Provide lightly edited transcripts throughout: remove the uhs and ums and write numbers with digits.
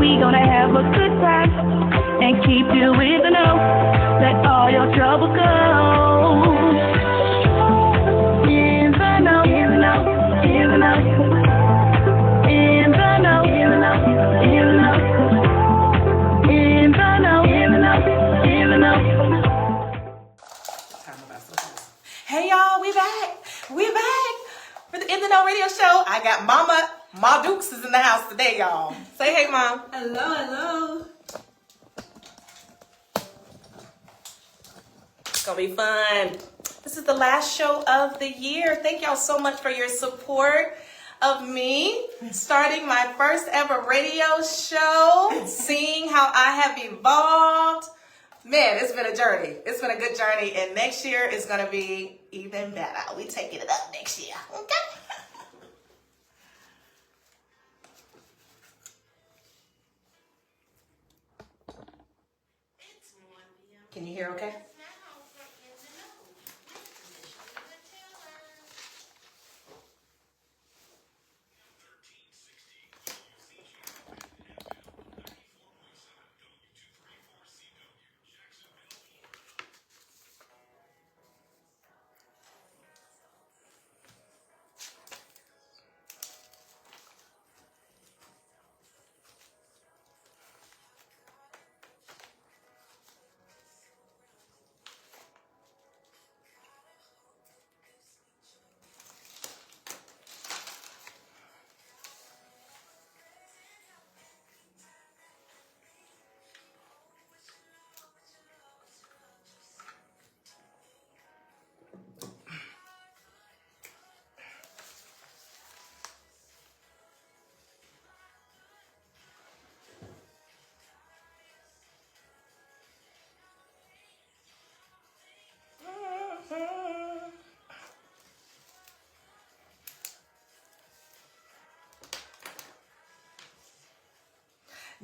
we gonna have a good time and keep you in the know. Let all your trouble go. In the know, in the know, in the know. In the know, in the know, in the know. In the know, in the know, in the know. Hey y'all, we back. We back for the In the Know radio show. I got Ma Dukes is in the house today, y'all. Say hey, Mom. Hello, hello. It's gonna be fun. This is the last show of the year. Thank y'all so much for your support of me starting my first ever radio show, seeing how I have evolved. Man, it's been a journey. It's been a good journey, and next year is gonna be even better. We taking it up next year, okay? Can you hear okay?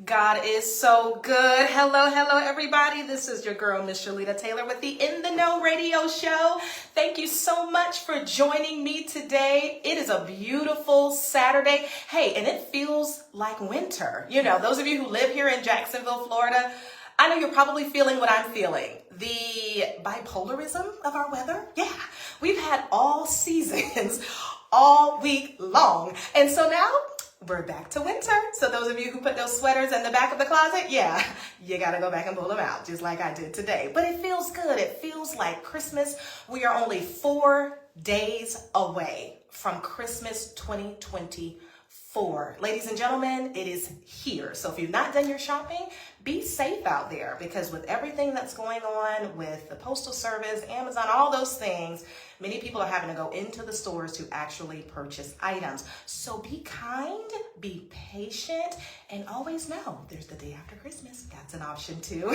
God is so good. Hello, everybody. This is your girl, Michellita Taylor, with the In the Know radio show. Thank you so much for joining me today. It is a beautiful Saturday. Hey, and it feels like winter. You know, those of you who live here in Jacksonville, Florida, I know you're probably feeling what I'm feeling. The bipolarism of our weather. Yeah, we've had all seasons all week long. And so now we're back to winter. So those of you who put those sweaters in the back of the closet, yeah, you got to go back and pull them out, just like I did today. But it feels good. It feels like Christmas. We are only 4 days away from Christmas 2024. Ladies and gentlemen, it is here. So if you've not done your shopping, be safe out there, because with everything that's going on with the Postal Service, Amazon, all those things, many people are having to go into the stores to actually purchase items. So be kind, be patient, and always know there's the day after Christmas. That's an option too.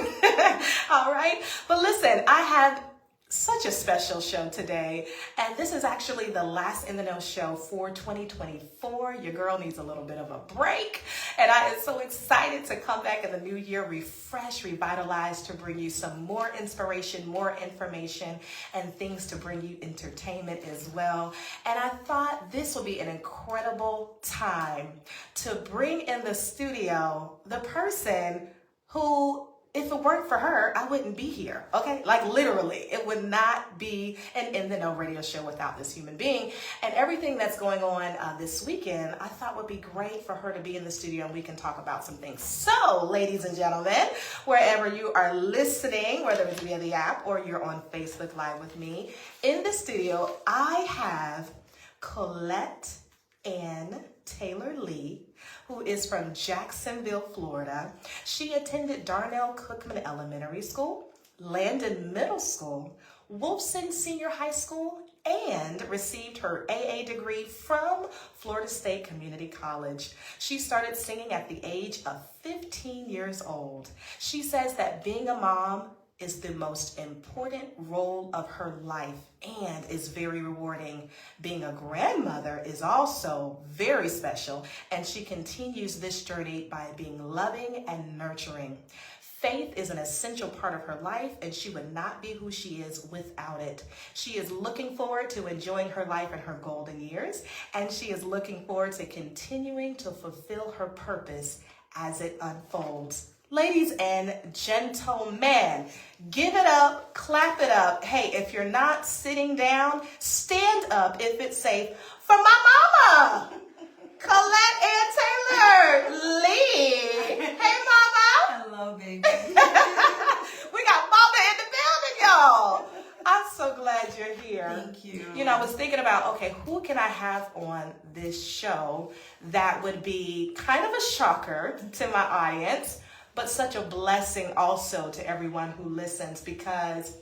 All right. But listen, I have such a special show today, and this is actually the last In the Know show for 2024. Your girl needs a little bit of a break, and I am so excited to come back in the new year refreshed, revitalized, to bring you some more inspiration, more information, and things to bring you entertainment as well. And I thought this would be an incredible time to bring in the studio the person who, if it weren't for her, I wouldn't be here, okay? Like literally, it would not be an In the Know radio show without this human being. And everything that's going on this weekend, I thought would be great for her to be in the studio and we can talk about some things. So, ladies and gentlemen, wherever you are listening, whether it's via the app or you're on Facebook Live with me, in the studio, I have Colette Ann Taylor-Lee, who is from Jacksonville, Florida. She attended Darnell Cookman Elementary School, Landon Middle School, Wolfson Senior High School, and received her AA degree from Florida State Community College. She started singing at the age of 15 years old. She says that being a mom is the most important role of her life and is very rewarding. Being a grandmother is also very special, and she continues this journey by being loving and nurturing. Faith is an essential part of her life, and she would not be who she is without it. She is looking forward to enjoying her life in her golden years, and she is looking forward to continuing to fulfill her purpose as it unfolds. Ladies and gentlemen, give it up, clap it up. Hey, if you're not sitting down, stand up if it's safe for my mama, Colette Ann Taylor-Lee. Hey, mama. Hello, baby. We got mama in the building, y'all. I'm so glad you're here. Thank you. You know, I was thinking about, okay, who can I have on this show that would be kind of a shocker to my audience, but such a blessing also to everyone who listens, because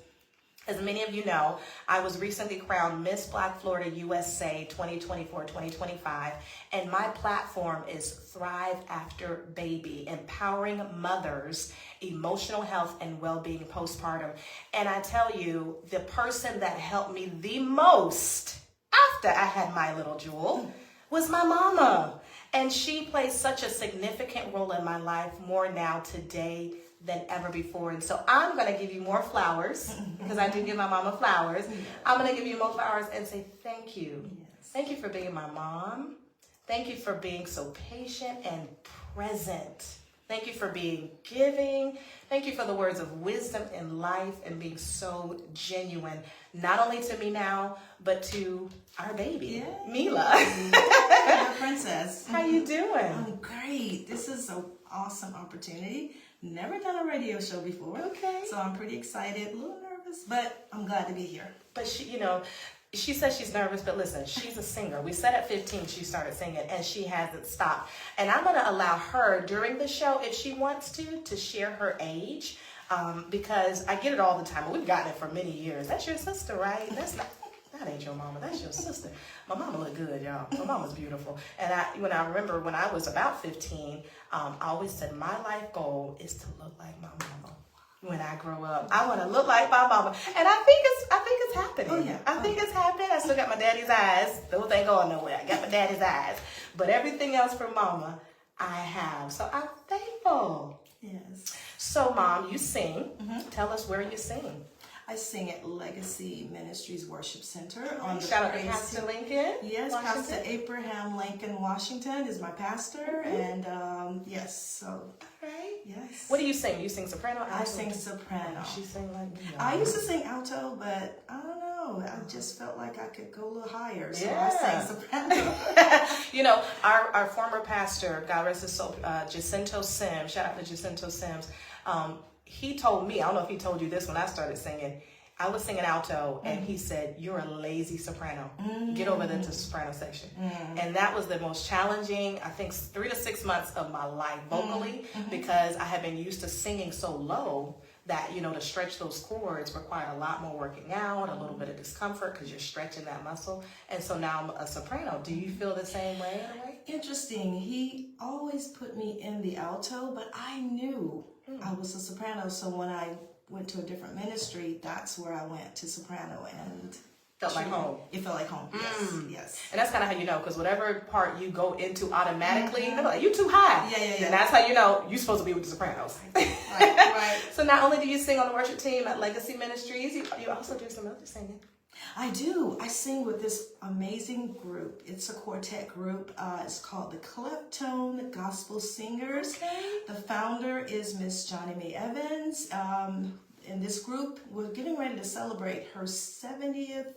as many of you know, I was recently crowned Miss Black Florida USA 2024-2025, and my platform is Thrive After Baby, empowering mothers, emotional health and well-being postpartum. And I tell you, the person that helped me the most after I had my little jewel was my mama. And she plays such a significant role in my life, more now today than ever before. And so I'm going to give you more flowers, because I do give my mama flowers. I'm going to give you more flowers and say thank you. Yes. Thank you for being my mom. Thank you for being so patient and present. Thank you for being giving. Thank you for the words of wisdom in life and being so genuine, not only to me now, but to our baby, Mila. My princess. How you doing? I'm great. This is an awesome opportunity. Never done a radio show before. Okay. So I'm pretty excited, a little nervous, but I'm glad to be here. But she, you know, she says she's nervous, but listen, she's a singer. We said at 15 she started singing, and she hasn't stopped. And I'm going to allow her during the show, if she wants to share her age, because I get it all the time. We've gotten it for many years. That's your sister, right? That ain't your mama. That's your sister. My mama look good, y'all. My mama's beautiful. And I remember when I was about 15, I always said my life goal is to look like my mama. When I grow up, I want to look like my mama, and I think it's happening. Oh yeah, I think it's happening. I still got my daddy's eyes. Those ain't going nowhere. I got my daddy's eyes, but everything else from mama, I have. So I'm thankful. Yes. So, Mom, you sing. Tell us where you sing. I sing at Legacy Ministries Worship Center on the Shout out to praise Pastor team. Lincoln. Yes, Washington. Pastor Abraham Lincoln Washington is my pastor, and yes, so Right. yes. What do you sing? You sing soprano? Alto? I sing soprano. She sing like me. I used to sing alto, but I don't know. I just felt like I could go a little higher, so Yeah. I sang soprano. You know, our former pastor, God rest his soul, Jacinto Sims, shout out to Jacinto Sims, he told me, I don't know if he told you this when I started singing, I was singing alto, and he said, you're a lazy soprano. Get over into the soprano section. And that was the most challenging, I think, 3 to 6 months of my life vocally, because I had been used to singing so low that, you know, to stretch those chords required a lot more working out, a little bit of discomfort because you're stretching that muscle. And so now I'm a soprano. Do you feel the same way in a way? Interesting. He always put me in the alto, but I knew I was a soprano. So when I went to a different ministry, that's where I went to soprano, and Felt like home. It felt like home. Yes, yes. And that's kind of how you know, because whatever part you go into automatically, they're like, you too high. Yeah. And that's how you know you're supposed to be with the sopranos. Right. So not only do you sing on the worship team at Legacy Ministries, you also do some other singing. I do. I sing with this amazing group. It's a quartet group. It's called the Clef-Tone Gospel Singers. Okay. The founder is Miss Johnny Mae Evans. In this group, we're getting ready to celebrate her 70th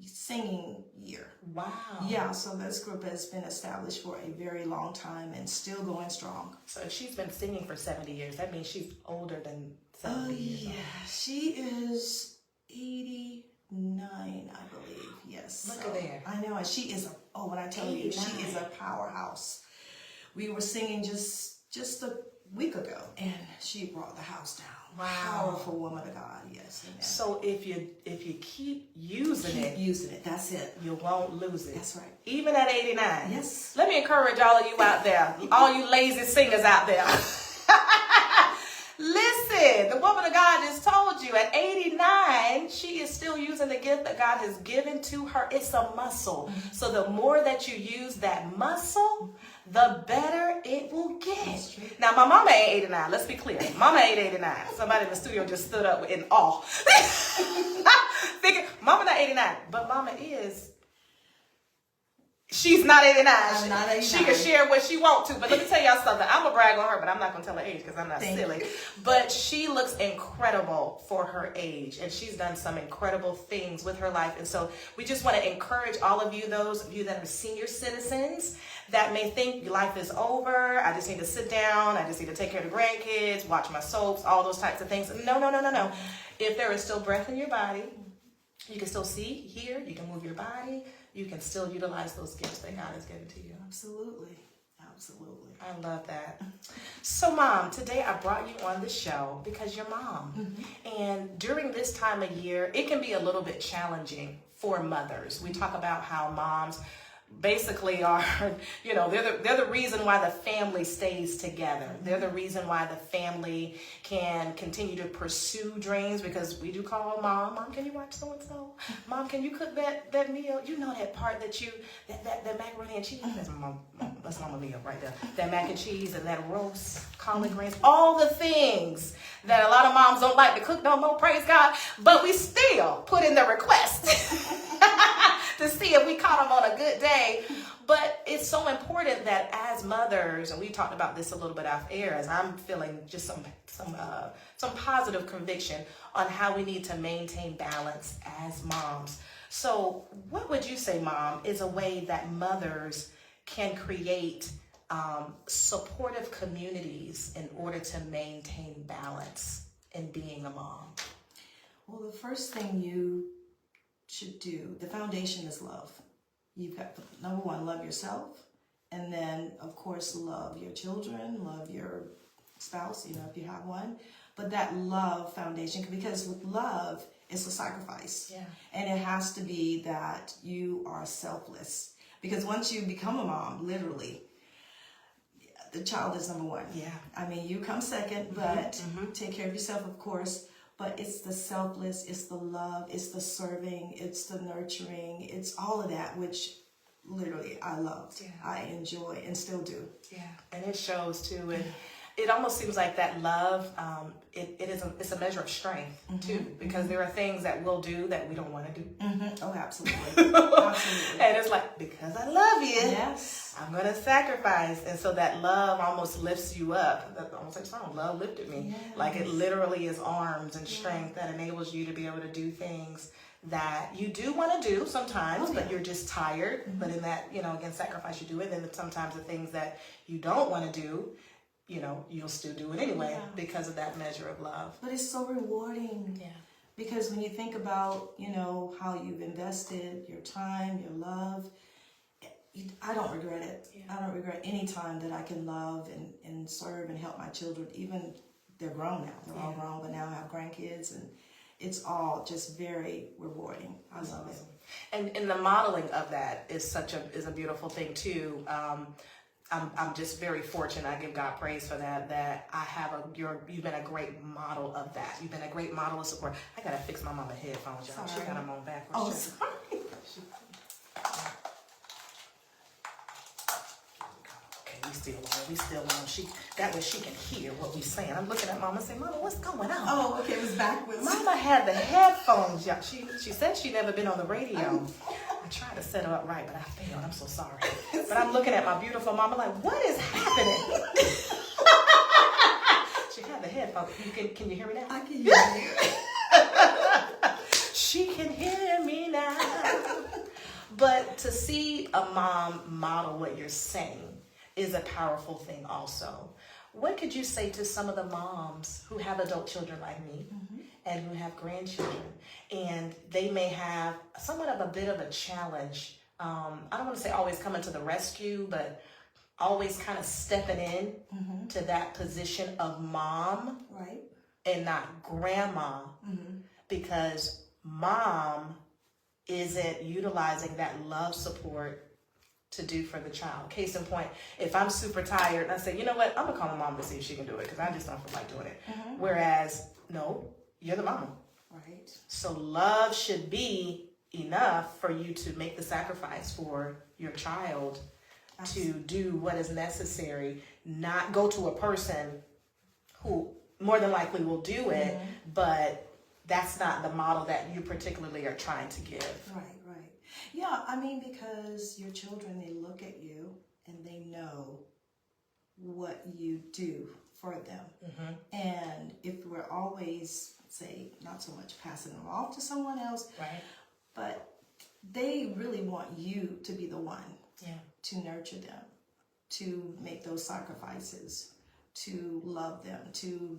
singing year. Wow. Yeah, so this group has been established for a very long time and still going strong. So if she's been singing for 70 years, that means she's older than 70 years old. She is 89, I believe. Yes. Look at there. I know, and she is when I tell you, she 89. is a powerhouse. We were singing just a week ago, and she brought the house down. Wow. Powerful woman of God, yes. Amen. So if you keep using Keep using it. That's it. you won't lose it. That's right. Even at 89. Yes. Let me encourage all of you out there, all you lazy singers out there. Listen, the woman of God just told you at 89, she is still using the gift that God has given to her. It's a muscle. So the more that you use that muscle, the better it will get. Now, my mama ain't 89. Let's be clear. Mama ain't 89. Somebody in the studio just stood up in awe. Thinking, mama not 89, but mama is She's not 89. I'm not 89. She can share what she wants to. But let me tell y'all something. I'm going to brag on her, but I'm not going to tell her age because I'm not silly. But she looks incredible for her age. And she's done some incredible things with her life. And so we just want to encourage all of you, those of you that are senior citizens that may think your life is over. I just need to sit down. I just need to take care of the grandkids, watch my soaps, all those types of things. No. If there is still breath in your body, you can still see, hear, you can move your body. You can still utilize those gifts that God has given to you. Absolutely. I love that. So, Mom, today I brought you on the show because you're Mom. And during this time of year, it can be a little bit challenging for mothers. We talk about how moms basically are, they're the reason why the family stays together. They're the reason why the family can continue to pursue dreams, because we do call Mom, can you watch so-and-so? Mom, can you cook that meal? You know that part that macaroni and cheese? That's Mama meal right there. That mac and cheese and that roast, collard greens, all the things that a lot of moms don't like to cook no more, praise God, but we still put in the request to see if we caught them on a good day. But it's so important that as mothers, and we talked about this a little bit off air, as I'm feeling just some positive conviction on how we need to maintain balance as moms. So what would you say, Mom, is a way that mothers can create supportive communities in order to maintain balance in being a mom? Well, the first thing you should do, the foundation is love. You've got to, number one, love yourself, and then of course love your children, love your spouse, if you have one. But that love foundation, because with love, it's a sacrifice. Yeah. And it has to be that you are selfless. Because once you become a mom, literally, the child is number one. Yeah. I mean, you come second, but take care of yourself, of course. But it's the selfless, it's the love, it's the serving, it's the nurturing, it's all of that, which literally I loved. Yeah. I enjoy and still do. Yeah, and it shows too. And it almost seems like that love, it's a measure of strength too, because there are things that we'll do that we don't want to do. Oh, absolutely. Absolutely. And it's like, because I love you, Yes. I'm going to sacrifice. And so that love almost lifts you up. That almost like song, love lifted me. Yes. Like it literally is arms and strength that enables you to be able to do things that you do want to do sometimes, but you're just tired. But in that, again, sacrifice, you do it. And then sometimes the things that you don't want to do, you'll still do it anyway because of that measure of love. But it's so rewarding. Yeah. Because when you think about, how you've invested your time, your love, I don't regret it. Yeah. I don't regret any time that I can love and serve and help my children. Even they're grown now. They're all grown, but now I have grandkids, and it's all just very rewarding. I love it. And the modeling of that is a beautiful thing too. I'm just very fortunate. I give God praise for that. That I have you've been a great model of that. You've been a great model of support. I gotta fix my mama headphones, y'all. She got them on backwards. Oh, sorry. Okay, we still on. That way she can hear what we saying. I'm looking at Mama and saying, Mama, what's going on? Oh, okay, it was backwards. Mama had the headphones, y'all. She said she never been on the radio. I tried to set her up right, but I failed. I'm so sorry. But I'm looking at my beautiful mama like, what is happening? She had the headphones. Can you hear me now? I can hear you. She can hear me now. But to see a mom model what you're saying is a powerful thing also. What could you say to some of the moms who have adult children like me and who have grandchildren, and they may have somewhat of a bit of a challenge? I don't want to say always coming to the rescue, but always kind of stepping in to that position of mom, Right. and not grandma, because mom isn't utilizing that love support to do for the child. Case in point, if I'm super tired and I say, you know what, I'm gonna call my mom to see if she can do it because I just don't feel like doing it. Whereas, no, you're the mama. Right. So love should be enough for you to make the sacrifice for your child to do what is necessary, not go to a person who more than likely will do it, but that's not the model that you particularly are trying to give. Right, right. Yeah, I mean, because your children, they look at you and they know what you do for them. And if we're always, say, not so much passing them off to someone else, Right. but they really want you to be the one Yeah. to nurture them, to make those sacrifices, to love them, to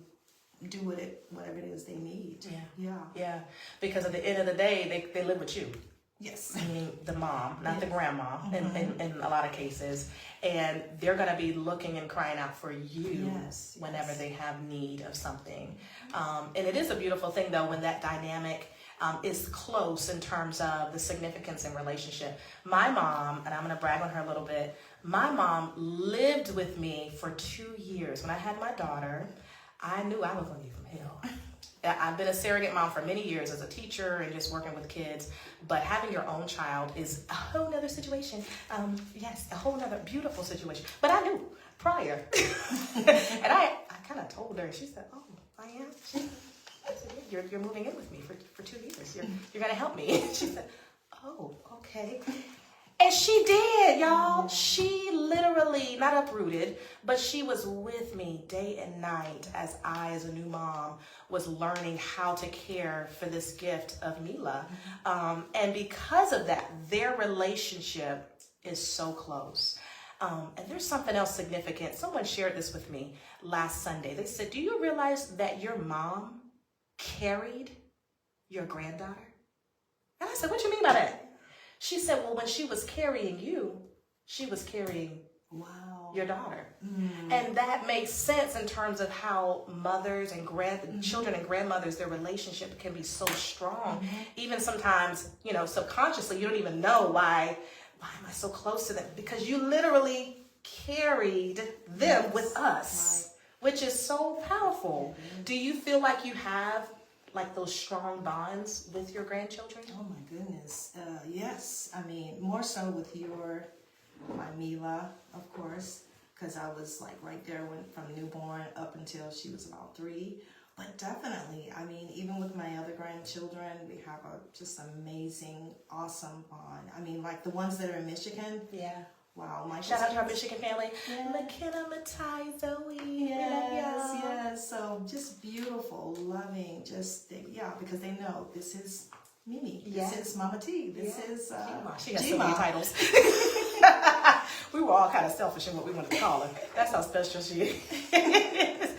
do whatever it is they need. Yeah. Because at the end of the day, they live with you. Yes. I mean, the mom, not the grandma, in a lot of cases. And they're going to be looking and crying out for you whenever they have need of something. And it is a beautiful thing, though, when that dynamic is close in terms of the significance in relationship. My mom, and I'm going to brag on her a little bit, my mom lived with me for 2 years. When I had my daughter, I knew I was going to give them hell. I've been a surrogate mom for many years as a teacher and just working with kids, but having your own child is a whole nother situation. Yes, a whole nother beautiful situation. But I knew prior. And I kind of told her, she said, oh, I am? I said, yeah, you're moving in with me for 2 years. You're going to help me. She said, oh, okay. And she did, y'all. She literally, not uprooted, but she was with me day and night as I, as a new mom, was learning how to care for this gift of Mila. And because of that, their relationship is so close. And there's something else significant. Someone shared this with me last Sunday. They said, do you realize that your mom carried your granddaughter? And I said, what do you mean by that? She said, well, when she was carrying you, she was carrying your daughter. And that makes sense in terms of how mothers and children and grandmothers, their relationship can be so strong. Even sometimes, subconsciously, you don't even know why am I so close to them? Because you literally carried them with us, which is so powerful. Do you feel like you have like those strong bonds with your grandchildren? Oh my goodness. Yes. I mean, more so with my Mila, of course, because I was like right there from newborn up until she was about 3. But definitely, I mean, even with my other grandchildren, we have a just amazing, awesome bond. I mean, like the ones that are in Michigan. Yeah. Wow. Shout out to our Michigan family. McKenna, Matai, Zoe. Yes. So just beautiful, loving, because they know this is Mimi. This is Mama T. This is she has so many titles. We were all kind of selfish in what we wanted to call her. That's how special she is.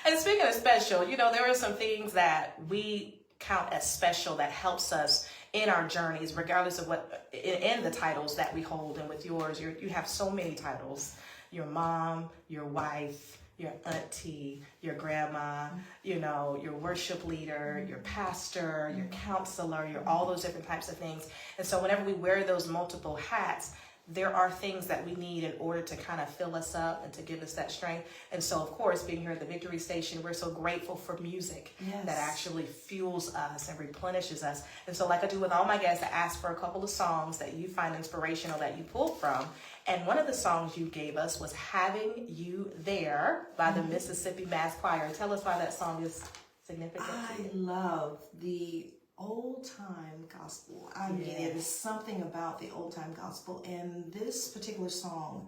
And speaking of special, there are some things that we count as special that helps us in our journeys, regardless of what, in the titles that we hold. And with yours, you have so many titles: your mom, your wife, your auntie, your grandma, your worship leader, your pastor, your counselor, your all those different types of things. And so whenever we wear those multiple hats, there are things that we need in order to kind of fill us up and to give us that strength. And so, of course, being here at the Victory Station, we're so grateful for music that actually fuels us and replenishes us. And so, like I do with all my guests, I ask for a couple of songs that you find inspirational that you pulled from. And one of the songs you gave us was Having You There by the Mississippi Mass Choir. Tell us why that song is significant to you. I love the old-time gospel. I mean, it is something about the old-time gospel, and this particular song,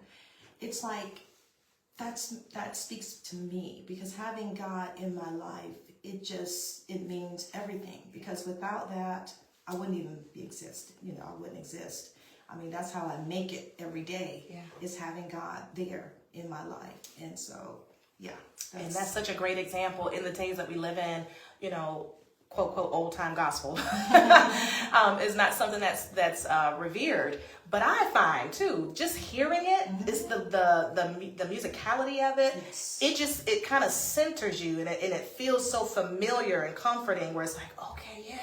it's like that speaks to me, because having God in my life, it means everything, because without that, I wouldn't even exist. I wouldn't exist. I mean, that's how I make it every day, is having God there in my life. And so, and that's such a great example in the days that we live in, quote, quote, old time gospel is not something that's revered. But I find too, just hearing it, it's the musicality of it. It kind of centers you, and it feels so familiar and comforting, where it's like, okay,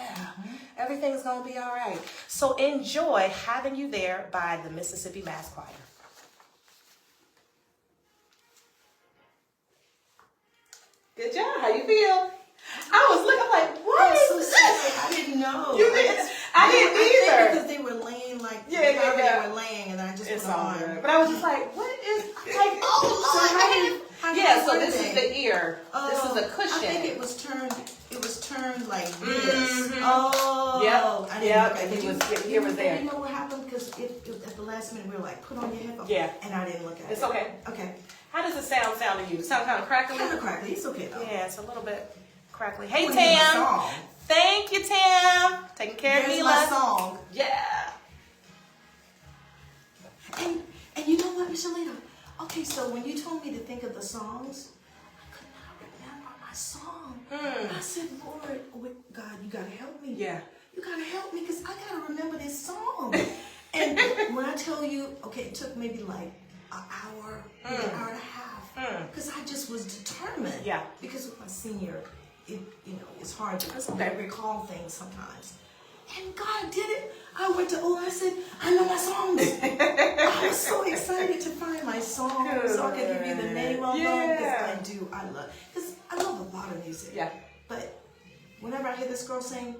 everything's gonna be all right. So enjoy Having You There by the Mississippi Mass Choir. Good job. How you feel? I was looking like, what is this? I didn't know. You didn't? I didn't either. Because they were laying like, they were laying, and I just it's put on. Good. But I was just like, what is, like, oh, Lord. So this is the ear. This is a cushion. I think it was turned like this. Oh. Yep. I think it was, here was there. You know at the last minute we were like, put on your headphones. Yeah. And I didn't look at it. It's okay. Okay. How does it sound to you? Does it sound kind of crackly? Kind of crackly. It's okay though. Yeah, it's a little bit crackly. Hey, Wanna hear my Tam. song? Thank you, Tam. Taking care of Here's Mila. my song. Yeah. And you know what, Michellita? Okay, so when you told me to think of the songs, I could not remember my song. I said, Lord, God, you gotta help me. Yeah. You gotta help me because I gotta remember this song. And when I tell you, okay, it took maybe like an hour, maybe an hour and a half, because I just was determined. Yeah. Because with my senior, it's hard because I recall things sometimes. And God did it. I went to I said, I know my songs. I was so excited to find my song so I could give you the name of them because I love a lot of music. Yeah. But whenever I hear this girl sing,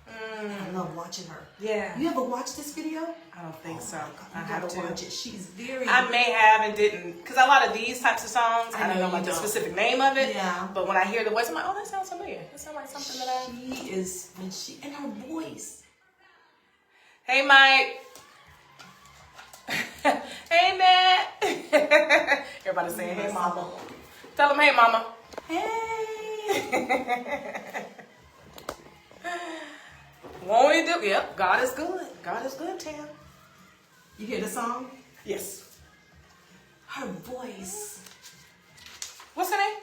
I love watching her. Yeah. You ever watch this video? I don't think so. God, I you have gotta to watch it. She's very. I may have and didn't, because a lot of these types of songs, I don't know you like the don't. specific name of it. Yeah. But when I hear the voice, I'm like, oh, that sounds familiar. That sounds like something that I. She is, and her voice. Hey, Mike. Hey, Matt. Everybody's saying, hey, mama. Tell them, hey, mama. Hey. Won't he do? Yep, God is good. God is good, Tam. You hear the song? Yes. Her voice. What's her name?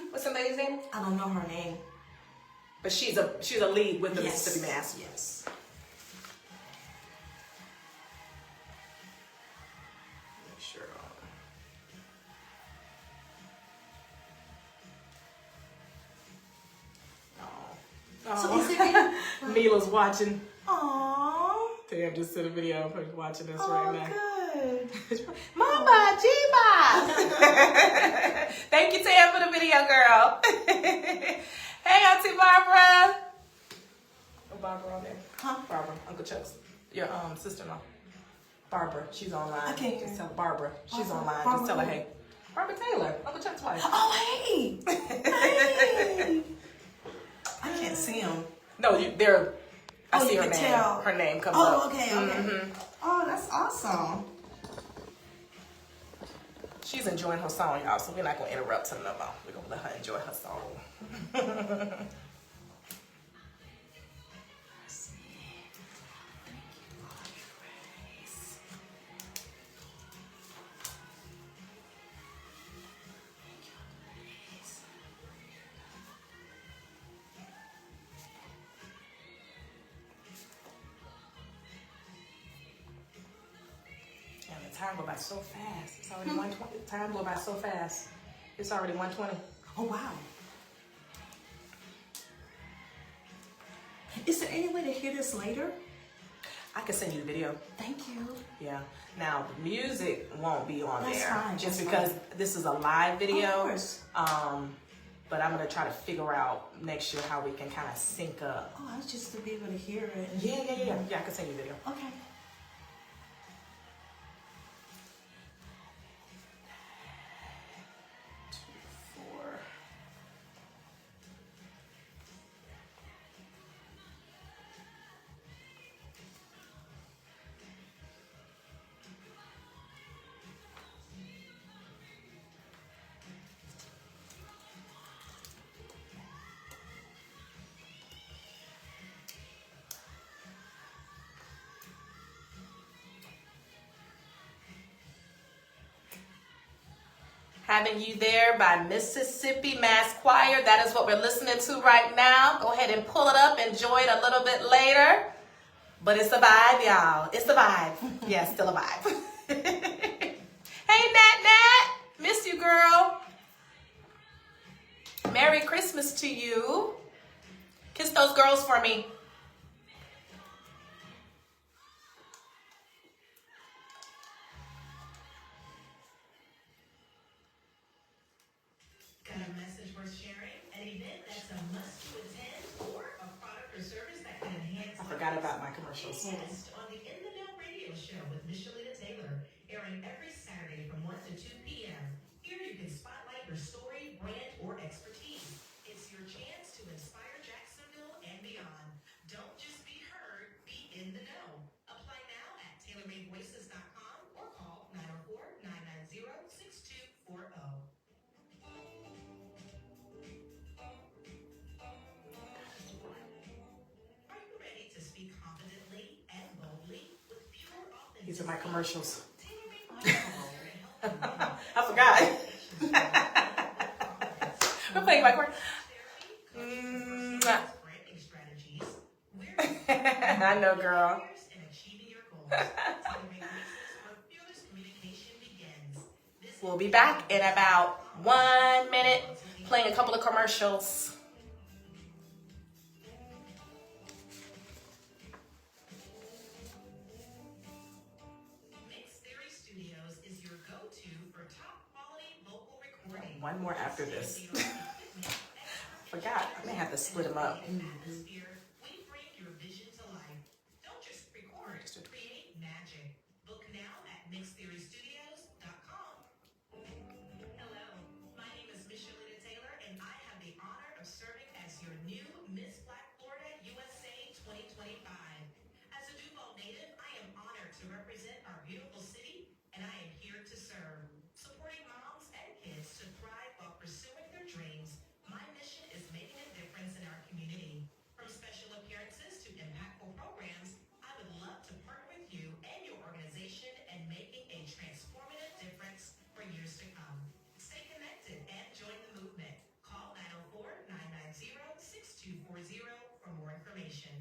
What's the lady's name? I don't know her name. But she's a lead with the Mississippi Mass. Yes. Make sure. So is it? Mila's watching. Aww. Tam just sent a video of her watching this Oh, right now. good. Mama, Jiba. Thank you, Tam, for the video, girl. Hey, Auntie Barbara. Oh, Barbara on there. Huh? Barbara, Uncle Chuck's, your sister-in-law. Barbara, she's online. I can't hear. Just tell Barbara, she's Barbara. online. Barbara Just tell her, who? hey. Barbara Taylor, Uncle Chuck's wife. Oh, hey. Hey. I can't see him. No, they're. I see you her can name. tell. Her name comes up. Oh, okay, okay. Oh, that's awesome. She's enjoying her song, y'all, so we're not going to interrupt her no more. We're going to let her enjoy her song. And the time go by so fast. It's already 1:20. Time go by so fast. It's already 1:20. Oh, wow. Is there any way to hear this later? I can send you the video. Thank you. Yeah. Now, the music won't be on That's there. fine, Just that's because this is a live video. Of course. But I'm going to try to figure out next year how we can kind of sync up. Oh, that's just to be able to hear it. Yeah. Yeah, I can send you the video. Okay. Having You There by Mississippi Mass Choir. That is what we're listening to right now. Go ahead and pull it up. Enjoy it a little bit later. But it's a vibe, y'all. It's a vibe. Yeah, still a vibe. Hey, Nat. Miss you, girl. Merry Christmas to you. Kiss those girls for me. Got a message worth sharing? An event that's a must to attend or a product or service that can enhance I forgot about my commercials. Guest on the In the Know radio show with Michellita Taylor, airing every Saturday from 1 to 2 p.m. Here you can spotlight your story, brand, or expertise. It's your chance to inspire Jacksonville and beyond. Don't just be heard, be in the know. Apply now These are my commercials. I forgot. I'm playing my card. I know, girl. We'll be back in about 1 minute, playing a couple of commercials. One more after this. Forgot. I may have to split them up. We bring your vision to life. Don't just record, create magic. Book now at mixtheorystudios.com. Hello, my name is Michellita Taylor, and I have the honor of serving as your new Miss Black Florida USA 2025. As a Duval native, I am honored to represent our beautiful city, and I am here to serve, supporting moms and kids to thrive while pursuing their dreams. My mission is making a difference in our community. From special appearances to impactful programs, I would love to partner with you and your organization in making a transformative difference for years to come. Stay connected and join the movement. Call 904-990-6240 for more information.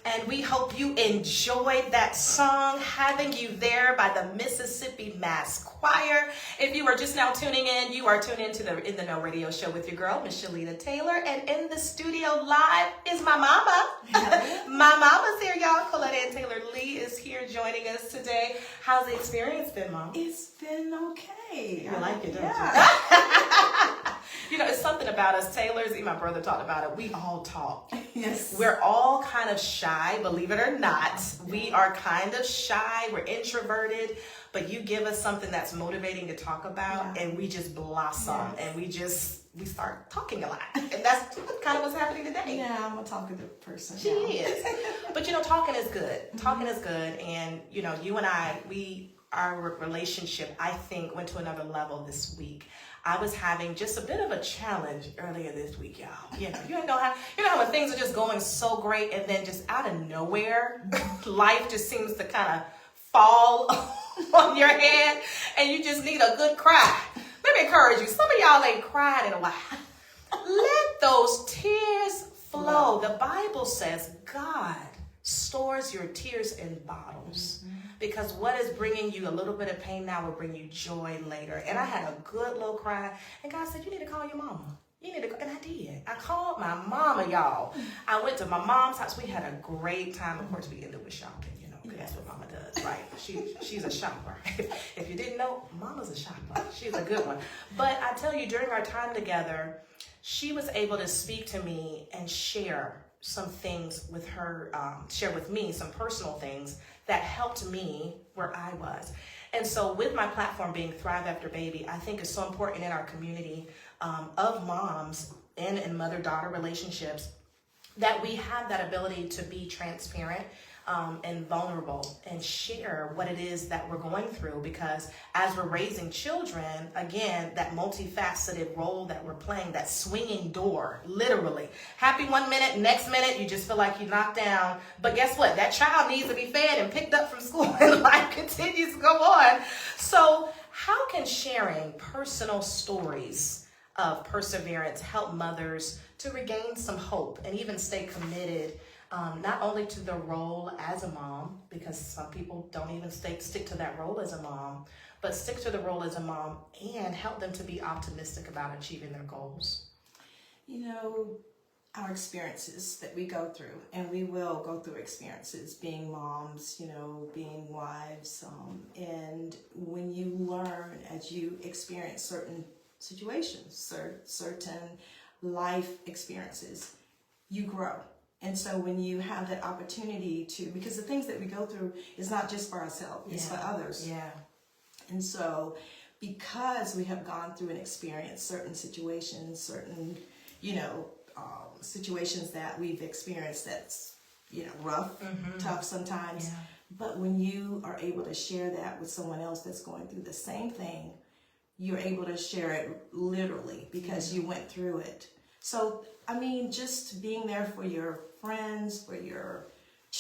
And we hope you enjoyed that song, Having You There by the Mississippi Mass Choir. If you are just now tuning in, you are tuned into the In the Know Radio Show with your girl, Michellita Taylor. And in the studio live is my mama. My mama's here, y'all. Colette Ann Taylor-Lee is here joining us today. How's the experience been, Mom? It's been okay. You like it, don't Yeah. You know, it's something about us Taylors. Even my brother talked about it. We all talk. Yes. We're all kind of shy, believe it or not. We are kind of shy. We're introverted. But you give us something that's motivating to talk about, and we just blossom, and we start talking a lot. And that's kind of what's happening today. Yeah, I'm a talkative person. She is. But, you know, talking is good. Talking is good. And, you know, you and I, our relationship, I think, went to another level this week. I was having just a bit of a challenge earlier this week, y'all. You know how when things are just going so great, and then just out of nowhere, life just seems to kind of fall on your head, and you just need a good cry. Let me encourage you. Some of y'all ain't cried in a while. Let those tears flow. The Bible says God stores your tears in bottles. Because what is bringing you a little bit of pain now will bring you joy later. And I had a good little cry. And God said, you need to call your mama. You need to, and I did. I called my mama, y'all. I went to my mom's house. We had a great time. Of course, we ended with shopping, you know, because that's what mama does, right? She's a shopper. If you didn't know, mama's a shopper. She's a good one. But I tell you, during our time together, she was able to speak to me and share some things with her, share with me some personal things that helped me where I was. And so with my platform being Thrive After Baby, I think it's so important in our community of moms and mother-daughter relationships that we have that ability to be transparent and vulnerable and share what it is that we're going through, because as we're raising children, again, that multifaceted role that we're playing, that swinging door, literally. Happy 1 minute, next minute, you just feel like you're knocked down. But guess what? That child needs to be fed and picked up from school, and life continues to go on. So how can sharing personal stories of perseverance help mothers to regain some hope and even stay committed not only to the role as a mom, because some people don't even stick to that role as a mom, but stick to the role as a mom and help them to be optimistic about achieving their goals? You know, our experiences that we go through, and we will go through experiences being moms, you know, being wives, and when you learn as you experience certain situations, certain life experiences, you grow. And so when you have that opportunity to, because the things that we go through is not just for ourselves, it's for others. Yeah. And so because we have gone through and experienced certain situations, certain, you know, situations that we've experienced that's, you know, rough, tough sometimes. Yeah. But when you are able to share that with someone else that's going through the same thing, you're able to share it literally because you went through it. So, I mean, just being there for your friends, for your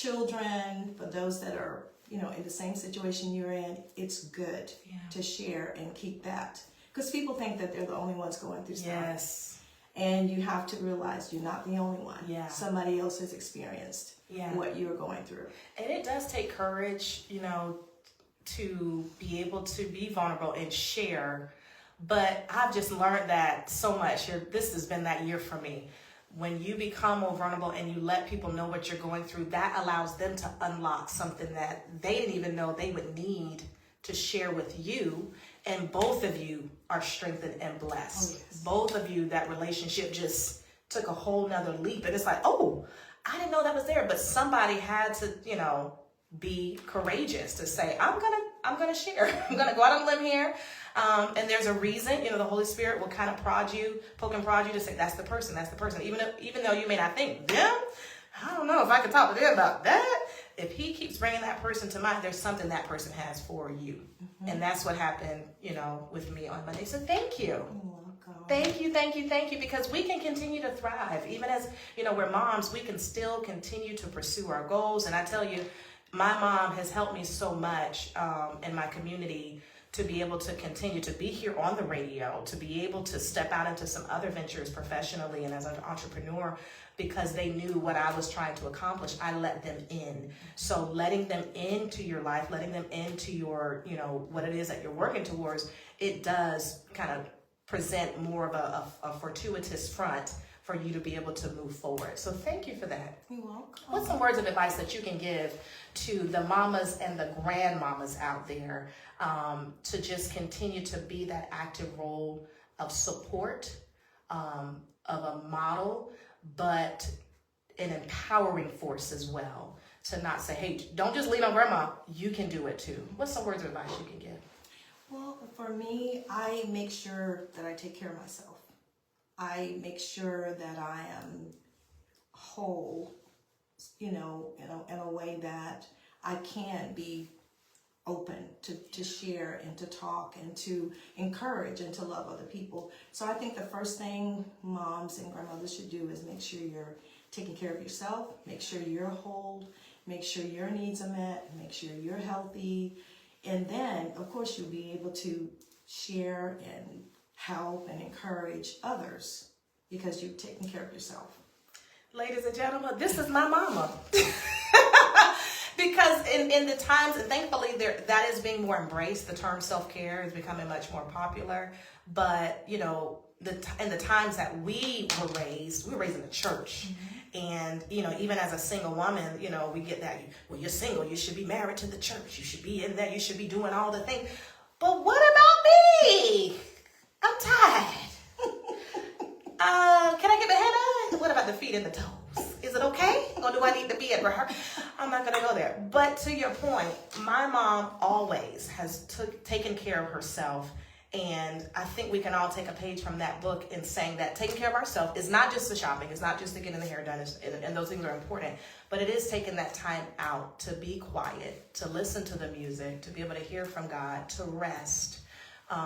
children, for those that are, in the same situation you're in, it's good to share and keep that. Because people think that they're the only ones going through stuff. Yes. And you have to realize you're not the only one. Yeah. Somebody else has experienced what you're going through. And it does take courage, to be able to be vulnerable and share. But I've just learned that so much. This has been that year for me. When you become more vulnerable and you let people know what you're going through, that allows them to unlock something that they didn't even know they would need to share with you. And both of you are strengthened and blessed. Oh, yes. Both of you, that relationship just took a whole nother leap. And it's like, oh, I didn't know that was there. But somebody had to, be courageous to say, I'm gonna share. I'm gonna go out on a limb here. And there's a reason, the Holy Spirit will kind of poke and prod you to say, that's the person. Even though you may not think them, I don't know if I could talk to them about that. If he keeps bringing that person to mind, there's something that person has for you. Mm-hmm. And that's what happened, with me on Monday. So thank you. Thank you, because we can continue to thrive. Even as, we're moms, we can still continue to pursue our goals. And I tell you, my mom has helped me so much in my community to be able to continue to be here on the radio, to be able to step out into some other ventures professionally and as an entrepreneur, because they knew what I was trying to accomplish. I let them in. So letting them into your life, letting them into your, what it is that you're working towards, it does kind of present more of a fortuitous front for you to be able to move forward. So thank you for that. You're welcome. What's some words of advice that you can give to the mamas and the grandmamas out there to just continue to be that active role of support, of a model, but an empowering force as well, to not say, hey, don't just lean on grandma, you can do it too. What's some words of advice you can give? Well, for me, I make sure that I take care of myself. I make sure that I am whole, in a way that I can be open to share and to talk and to encourage and to love other people. So I think the first thing moms and grandmothers should do is make sure you're taking care of yourself, make sure you're whole, make sure your needs are met, make sure you're healthy. And then, of course, you'll be able to share and help and encourage others because you've taken care of yourself. Ladies and gentlemen, this is my mama. Because in the times, and thankfully that is being more embraced, the term self-care is becoming much more popular. But, in the times that we were raised in the church. Mm-hmm. And, even as a single woman, we get that, well, you're single, you should be married to the church. You should be in there, you should be doing all the things. But what about me? I'm tired. Can I get my head on? What about the feet and the toes? Is it okay? Or do I need to be at rehearsal? I'm not going to go there. But to your point, my mom always has taken care of herself. And I think we can all take a page from that book in saying that taking care of ourselves is not just the shopping. It's not just the getting the hair done. And those things are important. But it is taking that time out to be quiet, to listen to the music, to be able to hear from God, to rest.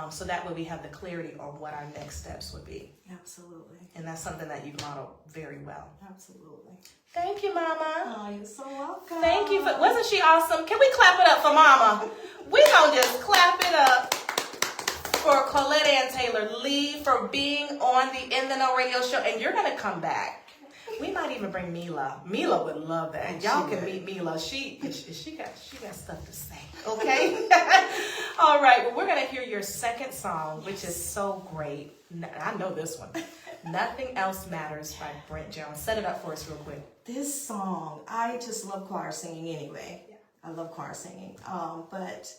So that way we have the clarity on what our next steps would be. Absolutely. And that's something that you've modeled very well. Absolutely. Thank you, Mama. Oh, you're so welcome. Thank you. Wasn't she awesome? Can we clap it up for Mama? We gonna just clap it up for Colette Ann Taylor-Lee for being on the In the Know radio show. And you're gonna come back. We might even bring Mila. Mila would love that. And y'all can meet Mila. She got stuff to say. Okay? All right. Well, we're going to hear your second song, which is so great. I know this one. Nothing Else Matters by Brent Jones. Set it up for us real quick. This song, I just love choir singing anyway. Yeah. I love choir singing. But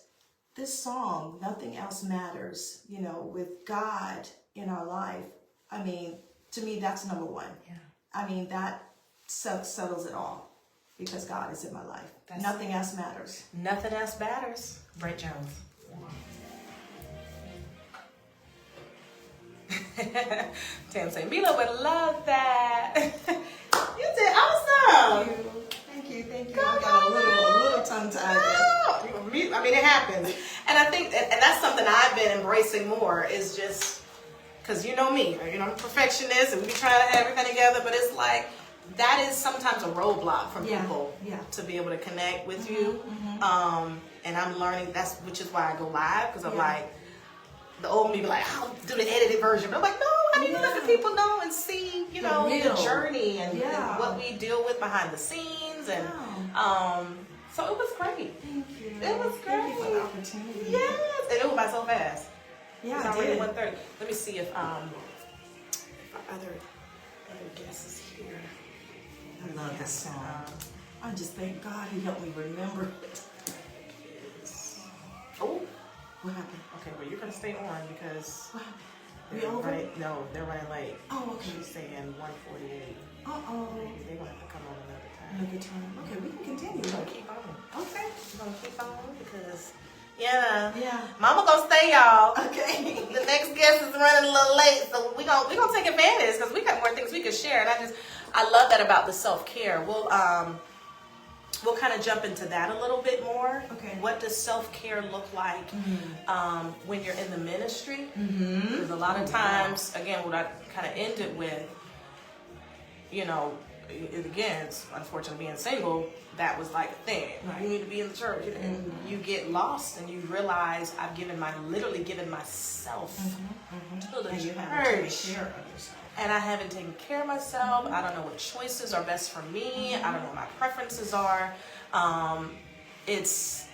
this song, Nothing Else Matters, with God in our life, I mean, to me, that's number one. Yeah. I mean, that settles it all because God is in my life. Nothing else matters. Nothing else matters. Brent Jones. Tam saying, Mila would love that. You did awesome. Thank you. I got a little tongue-tied. I mean, it happens. And I think, and that's something I've been embracing more is just, because you know me, I'm a perfectionist and we be trying to have everything together, but it's like, that is sometimes a roadblock for Yeah, people yeah. to be able to connect with you. And I'm learning which is why I go live, because I'm like, the old me be like, I'll do the edited version. But I'm like, no, I need to let the people know and see, you know, the journey and what we deal with behind the scenes. And so it was great. Thank you. It was great. Thank you for the opportunity. Yes, and it went by so fast. Yeah, It's it already did. 1:30. Let me see if our other guest is here. I love this song. I just thank God he helped me remember it. Oh, What happened? okay. Well, you're gonna stay on because What happened? We over? they're running late. Oh, okay. She's saying 1:48. Uh-oh. They're gonna have to come on another time. Another time. Okay, we can continue. We're gonna keep on. Okay. We're gonna keep on because Yeah. Mama gonna stay, y'all. Okay. The next guest is running a little late, so we gonna take advantage because we got more things we could share. And I love that about the self-care. We'll kind of jump into that a little bit more. Okay. What does self-care look like when you're in the ministry? Mm-hmm. Because a lot of times, again, what I kind of ended with, you know, again, it's unfortunate being single, that was like a thing. Right. You need to be in the church. And you get lost and you realize I've literally given myself to the And church. you have to take care of yourself. And I haven't taken care of myself. I don't know what choices are best for me. I don't know what my preferences are. It's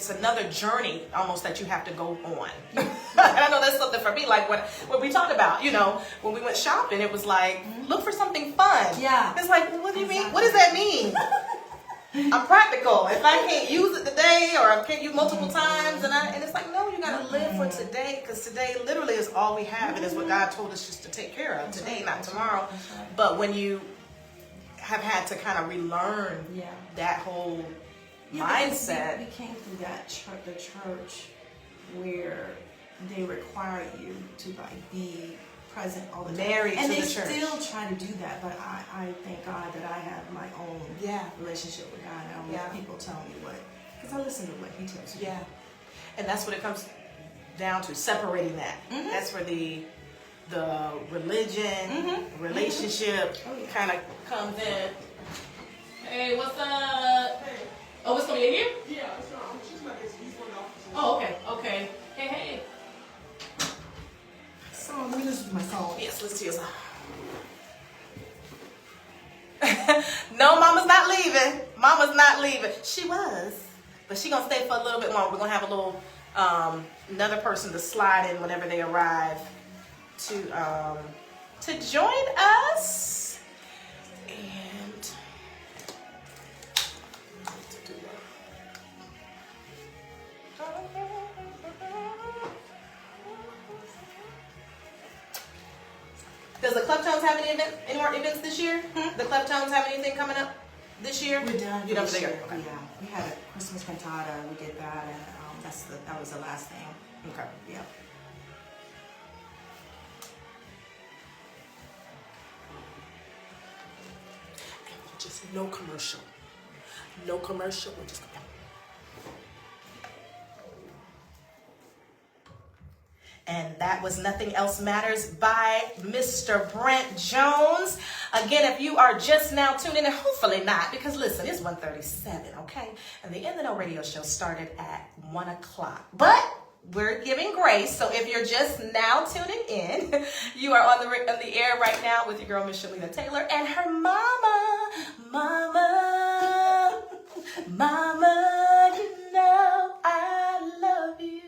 another journey almost that you have to go on. And I know that's something for me. Like when we talked about, you know, when we went shopping, it was like, look for something fun. Yeah. It's like, what do you mean? What does that mean? I'm practical. If I can't use it today or I can't use multiple times, and it's like, no, you gotta live for today, because today literally is all we have, and is what God told us just to take care of today, not tomorrow. But when you have had to kind of relearn that whole mindset, We came through that church, the church, where they require you to like be present all the time. Married and to they the church. still try to do that, but I thank God that I have my own relationship with God. I don't let people tell me what, because I listen to what He tells me. Yeah, and that's what it comes down to, separating that. That's where the religion, relationship kind of comes in. Hey, what's up? Hey. Oh, it's gonna be in here? Yeah, so she's my guest. He's one officer. Oh, okay. Hey. So let me listen to my song. Yes, listen to your song. No, Mama's not leaving. Mama's not leaving. She was, but she gonna stay for a little bit longer. We're gonna have a little another person to slide in whenever they arrive to join us. And does the Kleptones have any more events this year? The Kleptones have anything coming up this year? We're done. You're done this for the year. year. Okay. Yeah, we had a Christmas cantata. We did that, and that was the last thing. Okay. Yeah. Just no commercial. No commercial. We're just gonna. And that was Nothing Else Matters by Mr. Brent Jones. Again, if you are just now tuning in, and hopefully not, because listen, it's 1:37, okay? And the In the Know radio show started at 1 o'clock. But we're giving grace, so if you're just now tuning in, you are on the air right now with your girl, Michellita Taylor, and her mama, you know I love you.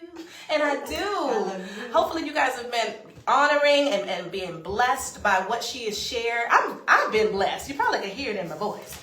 And I do. I love you. Hopefully you guys have been honoring and being blessed by what she has shared. I've been blessed. You probably can hear it in my voice.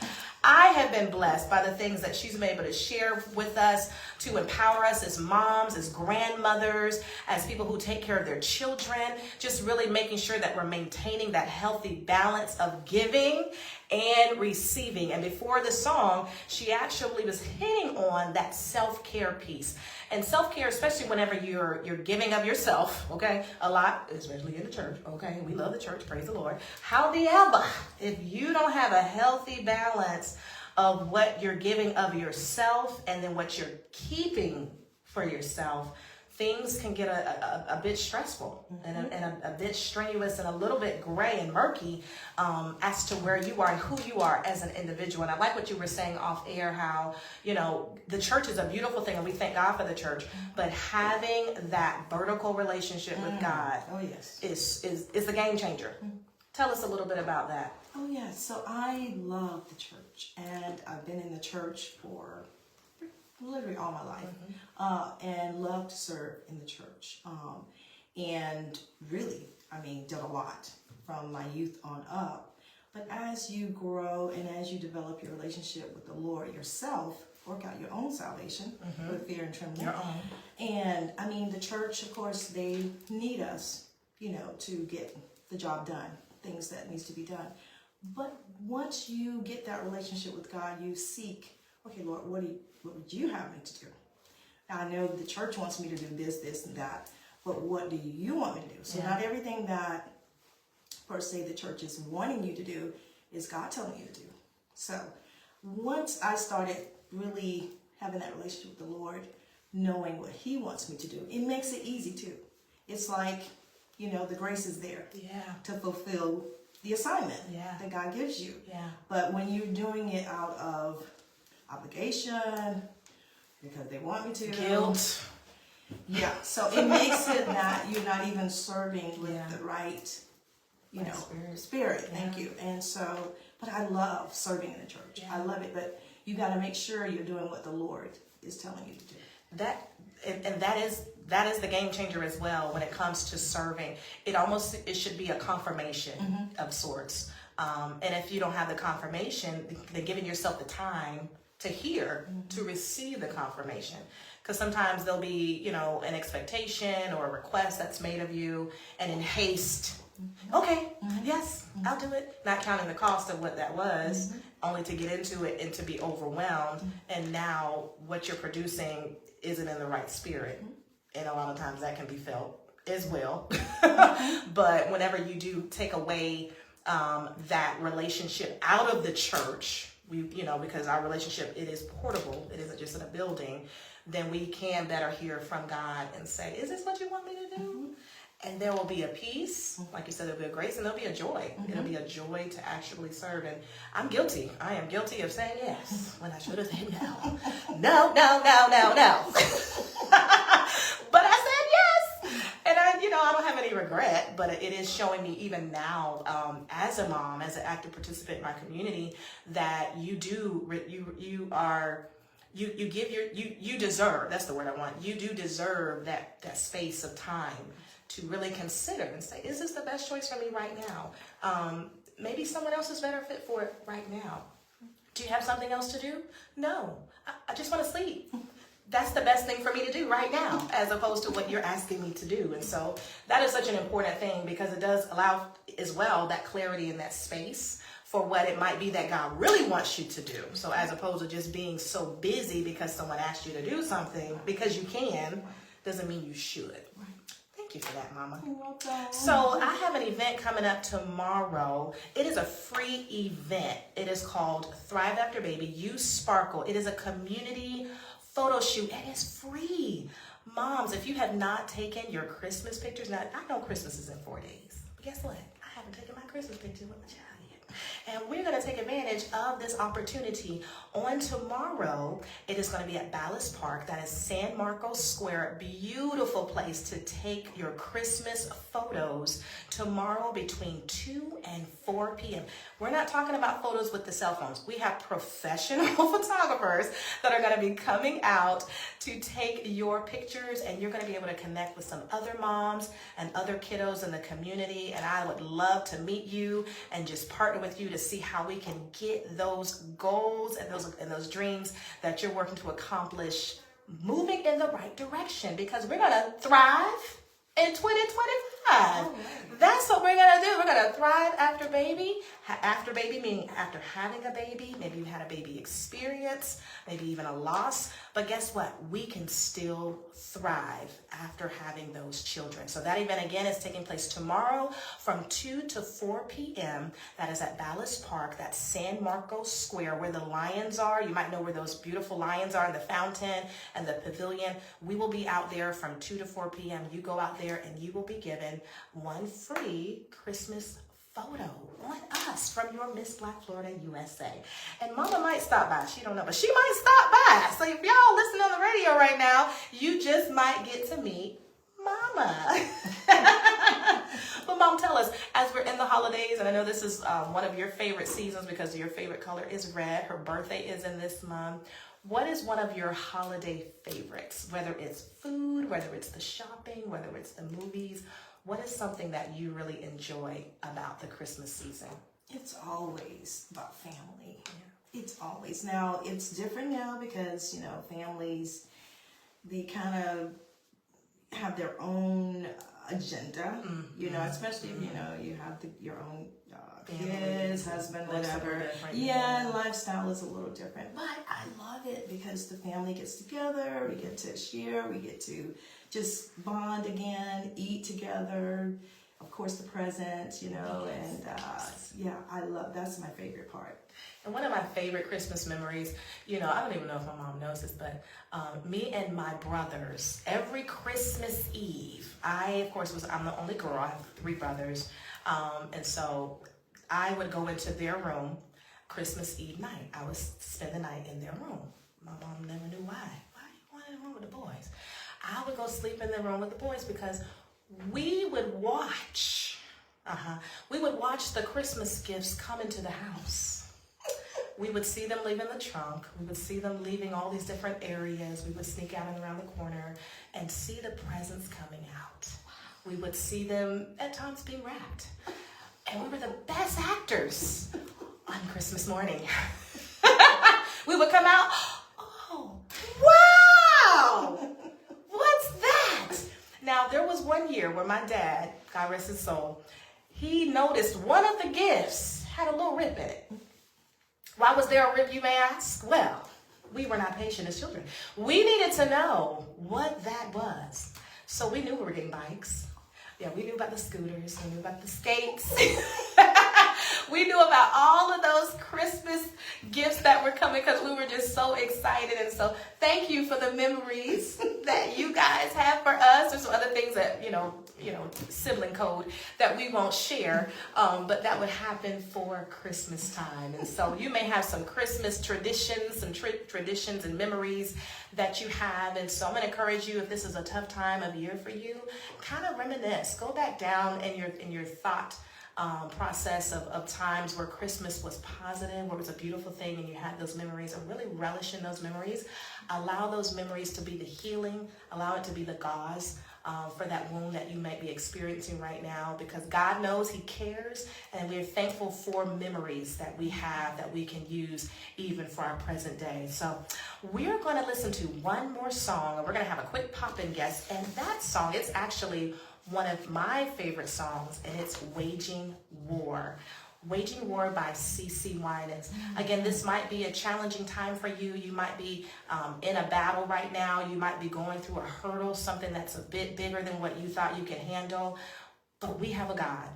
I have been blessed by the things that she's been able to share with us to empower us as moms, as grandmothers, as people who take care of their children, just really making sure that we're maintaining that healthy balance of giving and receiving. And before the song, she actually was hitting on that self-care piece. And self-care, especially whenever you're giving of yourself, okay, a lot, especially in the church, okay, we love the church, praise the Lord. However, if you don't have a healthy balance of what you're giving of yourself and then what you're keeping for yourself, things can get a bit stressful and a bit strenuous and a little bit gray and murky as to where you are and who you are as an individual. And I like what you were saying off air, how, you know, the church is a beautiful thing and we thank God for the church, but having that vertical relationship with God is the game changer. Tell us a little bit about that. Oh, yeah. So I love the church, and I've been in the church for literally all my life, and love to serve in the church. And really, I mean, did a lot from my youth on up. But as you grow and as you develop your relationship with the Lord yourself, work out your own salvation with fear and trembling. Your own. And I mean, the church, of course, they need us, you know, to get the job done, things that needs to be done. But once you get that relationship with God, you seek, okay, Lord, what would you have me to do? I know the church wants me to do this, this, and that, but what do you want me to do? So not everything that, per se, the church is wanting you to do is God telling you to do. So once I started really having that relationship with the Lord, knowing what He wants me to do, it makes it easy too. It's like, you know, the grace is there to fulfill the assignment that God gives you. But when you're doing it out of obligation, because they want me to, Guilt. so it makes it that you're not even serving with the right, you know, spirit. Thank you. And so, but I love serving in the church. I love it, but you got to make sure you're doing what the Lord is telling you to do. That is the game changer as well when it comes to serving. It should be a confirmation of sorts. And if you don't have the confirmation, then giving yourself the time to hear, to receive the confirmation. Because sometimes there'll be, you know, an expectation or a request that's made of you, and in haste, okay, yes, I'll do it. Not counting the cost of what that was, only to get into it and to be overwhelmed. And now what you're producing isn't in the right spirit. And a lot of times that can be felt as well. But whenever you do take away that relationship out of the church, because our relationship, it is portable, it isn't just in a building, then we can better hear from God and say, is this what you want me to do? And there will be a peace, like you said, there'll be a grace, and there'll be a joy. It'll be a joy to actually serve. And I'm guilty. I am guilty of saying yes when I should have said no. No. But I said yes. And I don't have any regret, but it is showing me even now, as a mom, as an active participant in my community, that you deserve, that's the word I want. You do deserve that space of time to really consider and say, is this the best choice for me right now? Maybe someone else is better fit for it right now. Do you have something else to do? No, I just want to sleep. That's the best thing for me to do right now, as opposed to what you're asking me to do. And so that is such an important thing, because it does allow as well that clarity in that space for what it might be that God really wants you to do. So as opposed to just being so busy because someone asked you to do something, because you can, doesn't mean you should. Thank you for that, Mama. You're welcome. So I have an event coming up tomorrow. It is a free event. It is called Thrive After Baby. You Sparkle. It is a community photo shoot, and it's free. Moms, if you have not taken your Christmas pictures, now I know Christmas is in 4 days, but guess what? I haven't taken my Christmas picture with my child yet. And we're going to take advantage of this opportunity. On tomorrow, it is going to be at Ballas Park. That is San Marcos Square. Beautiful place to take your Christmas photos tomorrow between 2 and 4 p.m. We're not talking about photos with the cell phones. We have professional photographers that are going to be coming out to take your pictures, and you're going to be able to connect with some other moms and other kiddos in the community. And I would love to meet you and just partner with you to see how we can get those goals and those dreams that you're working to accomplish moving in the right direction, because we're going to thrive in 2025. Oh, That's what we're gonna do. We're gonna thrive after baby. After baby meaning after having a baby. Maybe you had a baby experience, maybe even a loss. But guess what? We can still thrive after having those children. So that event again is taking place tomorrow from 2 to 4 p.m. That is at Ballas Park. That's San Marcos Square where the lions are. You might know where those beautiful lions are in the fountain and the pavilion. We will be out there from 2 to 4 p.m. You go out there and you will be given one free Christmas photo on us from your Miss Black Florida USA. And Mama might stop by. She don't know, but she might stop by. So if y'all listening on the radio right now, you just might get to meet Mama. But Mom, tell us, as we're in the holidays, and I know this is one of your favorite seasons because your favorite color is red. Her birthday is in this month. What is one of your holiday favorites? Whether it's food, whether it's the shopping, whether it's the movies, what is something that you really enjoy about the Christmas season? It's always about family. Yeah. It's always. Now, it's different now because, families, they kind of have their own agenda, especially if, you have your own kids, husband, whatever. Yeah, lifestyle is a little different. But I love it because the family gets together, we get to share, we get to just bond again, eat together, of course the presents, and I love, that's my favorite part. And one of my favorite Christmas memories, I don't even know if my mom knows this, but me and my brothers, every Christmas Eve, I'm the only girl, I have 3 brothers, and so I would go into their room Christmas Eve night. I would spend the night in their room. My mom never knew why. Why do you want in the room with the boys? I would go sleep in the room with the boys because we would watch the Christmas gifts come into the house. We would see them leaving the trunk. We would see them leaving all these different areas. We would sneak out and around the corner and see the presents coming out. We would see them at times being wrapped. And we were the best actors on Christmas morning. We would come out, oh, wow! What's that? Now, there was one year where my dad, God rest his soul, he noticed one of the gifts had a little rip in it. Why was there a rip, you may ask? Well, we were not patient as children. We needed to know what that was. So we knew we were getting bikes. Yeah, we knew about the scooters. We knew about the skates. We knew about all of those Christmas gifts that were coming because we were just so excited. And so thank you for the memories that you guys have for us. There's some other things that, sibling code that we won't share, but that would happen for Christmas time. And so you may have some Christmas traditions, some traditions and memories that you have. And so I'm going to encourage you, if this is a tough time of year for you, kind of reminisce. Go back down in your thought process of times where Christmas was positive, where it was a beautiful thing, and you had those memories, and really relish in those memories. Allow those memories to be the healing. Allow it to be the gauze for that wound that you might be experiencing right now, because God knows He cares, and we're thankful for memories that we have that we can use even for our present day. So we're going to listen to one more song, and we're going to have a quick pop-in guest, and that song, it's actually one of my favorite songs, and it's Waging War. Waging War by CC Winans. Again, this might be a challenging time for you. You might be in a battle right now. You might be going through a hurdle, something that's a bit bigger than what you thought you could handle. But we have a God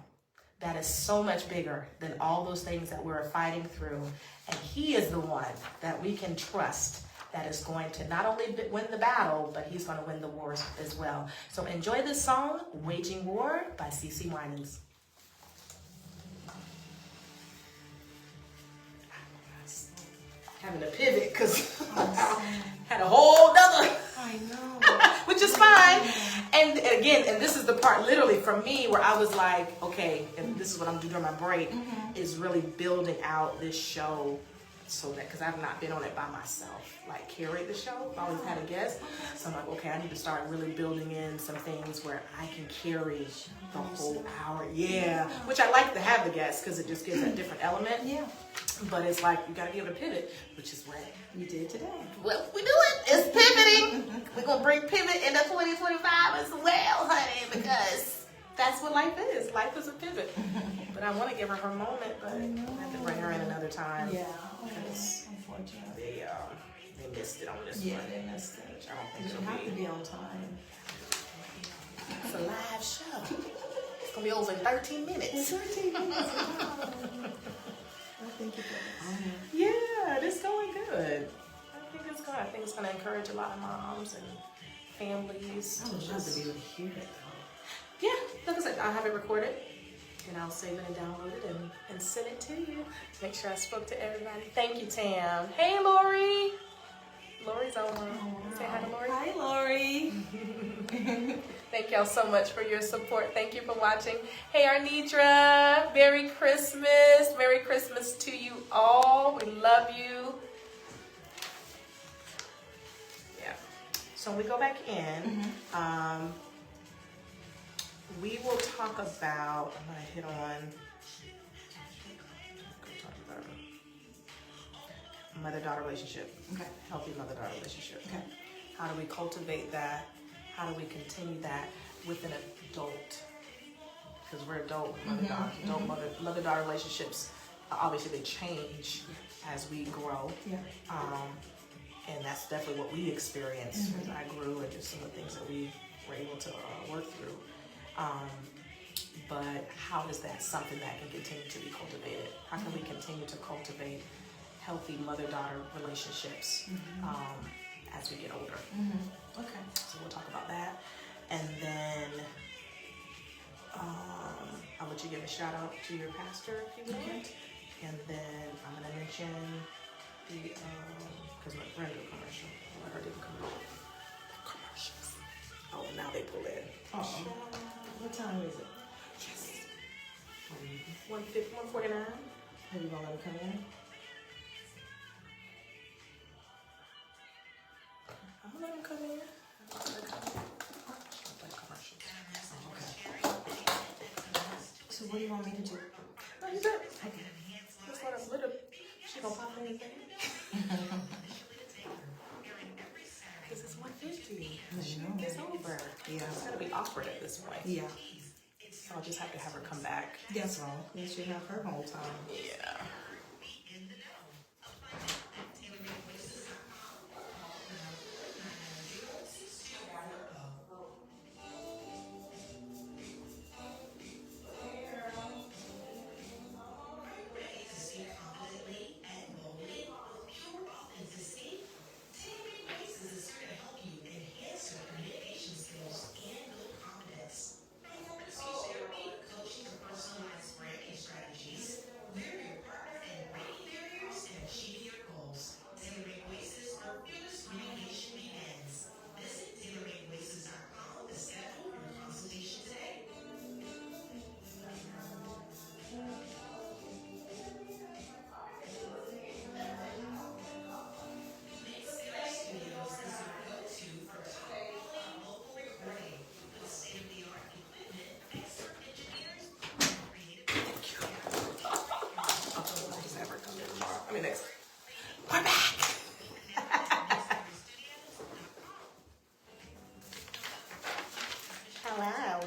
that is so much bigger than all those things that we're fighting through. And He is the one that we can trust, that is going to not only win the battle, but He's going to win the wars as well. So enjoy this song, Waging War by CC Winans. Having to pivot because I had a whole nother, I know, which is fine. And again, and this is the part literally for me where I was like, okay, and this is what I'm doing during my break, is really building out this show. So that, because I've not been on it by myself, like curate the show, I've always had a guest. So I'm like, okay, I need to start really building in some things where I can carry the whole hour. Yeah, which I like to have the guests because it just gives a different element. Yeah. But it's like, you got to be able to pivot, which is what You did today. well, we do it. It's pivoting. We're going to bring pivot into 2025 as well, honey, because that's what life is. Life is a pivot. But I want to give her her moment, but I have to bring her in another time. Yeah. Because Unfortunately. they missed it on this Yeah, one. they missed it. Which I don't think You she'll have to be. be on time. It's a live show. It's going to be over in 13 minutes. 13 minutes. Wow. I think it's good. Yeah, it's going good. I think it's good. I think it's going to encourage a lot of moms and families. I would love to be able to hear it though. Yeah, like I said, I'll have it recorded and I'll save it and download it and send it to you. Make sure I spoke to everybody. Thank you, Tam. Hey, Lori. Lori's on. Say hi to Lori. Hi, Lori. Thank y'all so much for your support. Thank you for watching. Hey, Arnidra. Merry Christmas. Merry Christmas to you all. We love you. Yeah. So when we go back in, we will talk about, I'm going to hit on mother-daughter relationship. Okay. Healthy mother-daughter relationship. Okay. How do we cultivate that? How do we continue that with an adult? Because we're adult mother-daughter. Adult mother-daughter relationships, obviously they change as we grow. Yeah. And that's definitely what we experienced as I grew and just some of the things that we were able to work through. But how is that something that can continue to be cultivated? How can we continue to cultivate healthy mother-daughter relationships as we get older? Okay. So we'll talk about that. And then I'll let you give a shout out to your pastor if you want. And then I'm going to mention the, because my friend did a commercial. I let her do the commercial. Commercials. Oh, now they pull in. What time is it? Yes. 149. Are you gonna let them come in? I'm gonna let them come in. So what do you want me to do? No, you good. Okay. Just let her, she gonna pop in anything. This is 150. It's over. Yeah. It's gonna be awkward at this point. Yeah. So I'll just have to have her come back. That's wrong. You should have her whole time. Yeah. We're back. Hello.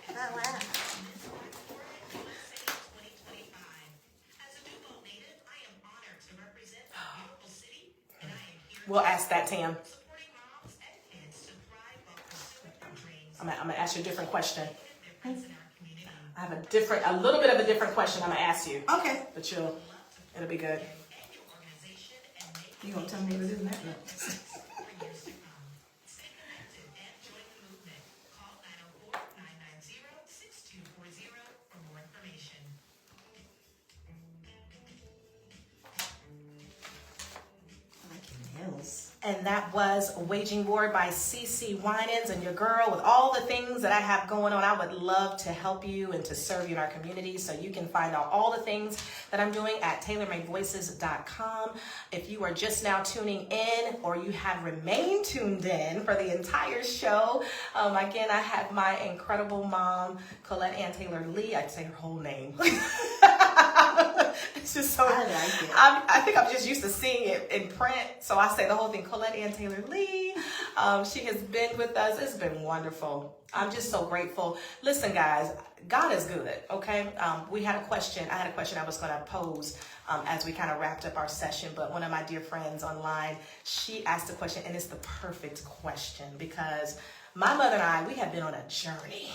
Hello. We'll ask that, Tam. I'm gonna ask you a different question. I have a little bit of a different question I'm gonna ask you. Okay. But it'll be good. You gonna tell me what it is now? And that was Waging War by CC Winans, and your girl with all the things that I have going on. I would love to help you and to serve you in our community. So you can find out all the things that I'm doing at tailormadevoices.com. If you are just now tuning in or you have remained tuned in for the entire show, again, I have my incredible mom, Colette Ann Taylor-Lee. I'd say her whole name. It's just so, I like it. I think I'm just used to seeing it in print. So I say the whole thing, Colette Ann Taylor-Lee. She has been with us. It's been wonderful. I'm just so grateful. Listen, guys, God is good, okay? I had a question I was going to pose as we kind of wrapped up our session, but one of my dear friends online, she asked a question, and it's the perfect question because my mother and I, we have been on a journey,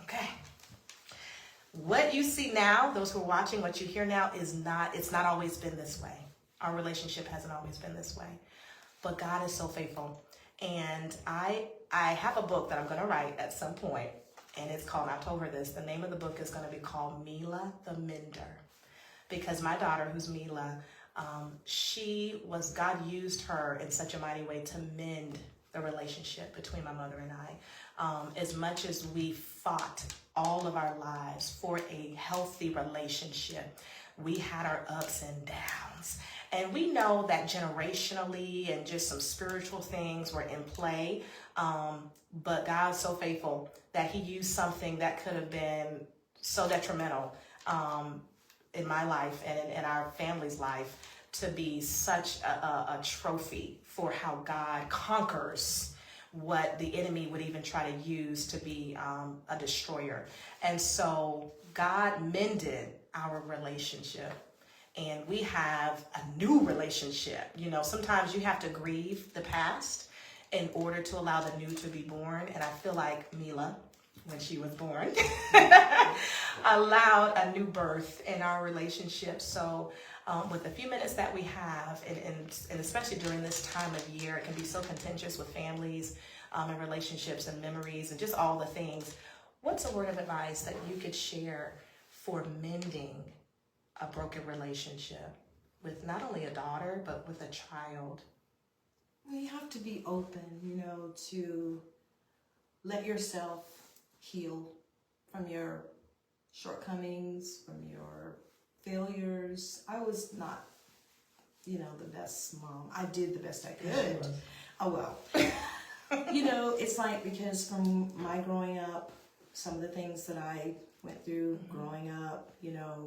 okay? What you see now, those who are watching, what you hear now it's not always been this way. Our relationship hasn't always been this way, but God is so faithful. And I have a book that I'm going to write at some point, and it's called, I told her this, the name of the book is going to be called Mila the Mender, because my daughter, who's Mila, God used her in such a mighty way to mend the relationship between my mother and I. As much as we fought all of our lives for a healthy relationship, we had our ups and downs. And we know that generationally and just some spiritual things were in play. But God's so faithful that he used something that could have been so detrimental in my life and in our family's life to be such a trophy for how God conquers what the enemy would even try to use to be a destroyer. And so God mended our relationship, and we have a new relationship. You know, sometimes you have to grieve the past in order to allow the new to be born. And I feel like Mila, when she was born, allowed a new birth in our relationship. So with the few minutes that we have, and especially during this time of year, it can be so contentious with families and relationships and memories and just all the things. What's a word of advice that you could share for mending a broken relationship with not only a daughter, but with a child? Well, you have to be open, to let yourself heal from your shortcomings, from your failures. I was not, the best mom. I did the best I could. Oh, well. It's like, because from my growing up, some of the things that I went through growing up,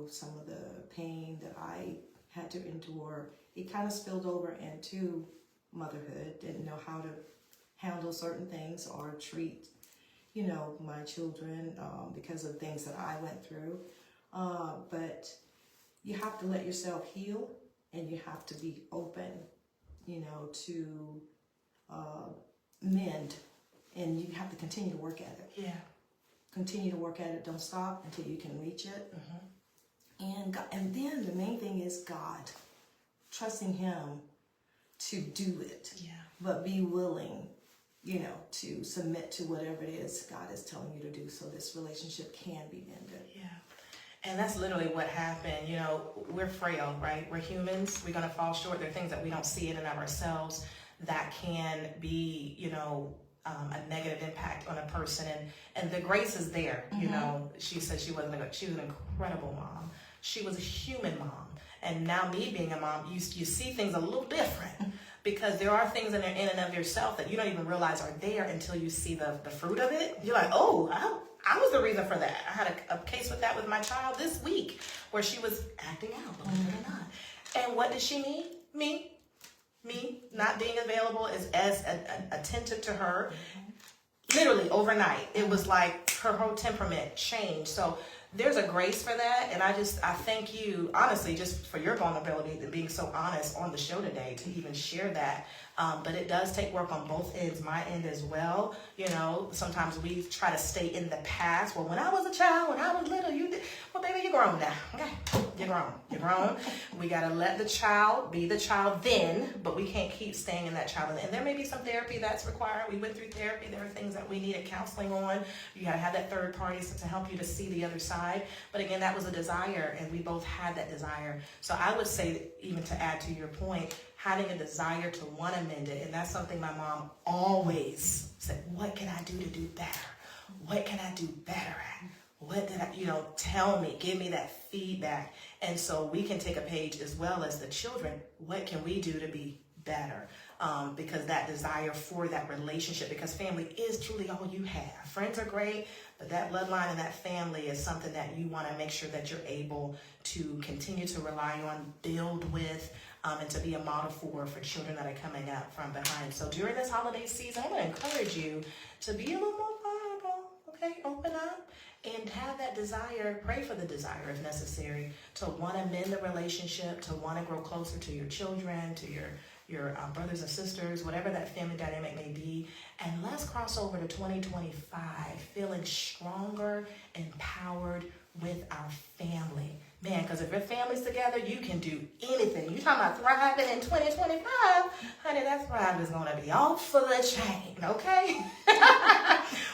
some of the pain that I had to endure, it kind of spilled over into motherhood. Didn't know how to handle certain things or treat, my children because of things that I went through. But you have to let yourself heal, and you have to be open, to mend, and you have to continue to work at it. Yeah. Continue to work at it. Don't stop until you can reach it. And God, and then the main thing is God, trusting him to do it. Yeah. But be willing, to submit to whatever it is God is telling you to do, so this relationship can be mended. Yeah. And that's literally what happened. We're frail, right? We're humans. We're going to fall short. There are things that we don't see in and of ourselves that can be, a negative impact on a person. And the grace is there. She said she was an incredible mom. She was a human mom. And now me being a mom, you see things a little different, because there are things in and of yourself that you don't even realize are there until you see the fruit of it. You're like, oh, I was the reason for that. I had a case with that with my child this week, where she was acting out, believe it or not. And what did she need? Me not being available as attentive to her. Literally overnight, it was like her whole temperament changed. So there's a grace for that, and I thank you, honestly, just for your vulnerability and being so honest on the show today to even share that. But it does take work on both ends, my end as well. Sometimes we try to stay in the past. Well, when I was a child, when I was little, you did. Well, baby, you're grown now. Okay, you're grown. We gotta let the child be the child then, but we can't keep staying in that child. And there may be some therapy that's required. We went through therapy. There are things that we needed counseling on. You gotta have that third party to help you to see the other side. But again, that was a desire, and we both had that desire. So I would say, even to add to your point, having a desire to want to mend it. And that's something my mom always said, what can I do to do better? What can I do better at? What did I, tell me, give me that feedback. And so we can take a page as well as the children. What can we do to be better? because that desire for that relationship, because family is truly all you have. Friends are great, but that bloodline and that family is something that you want to make sure that you're able to continue to rely on, build with, and to be a model for children that are coming up from behind. So during this holiday season, I'm going to encourage you to be a little more vulnerable, okay? Open up and have that desire, pray for the desire if necessary, to want to mend the relationship, to want to grow closer to your children, to your brothers and sisters, whatever that family dynamic may be. And let's cross over to 2025 feeling stronger, empowered with our family. Man, because if your family's together, you can do anything. You're talking about thriving in 2025, honey, that thrive is going to be off of the chain, okay?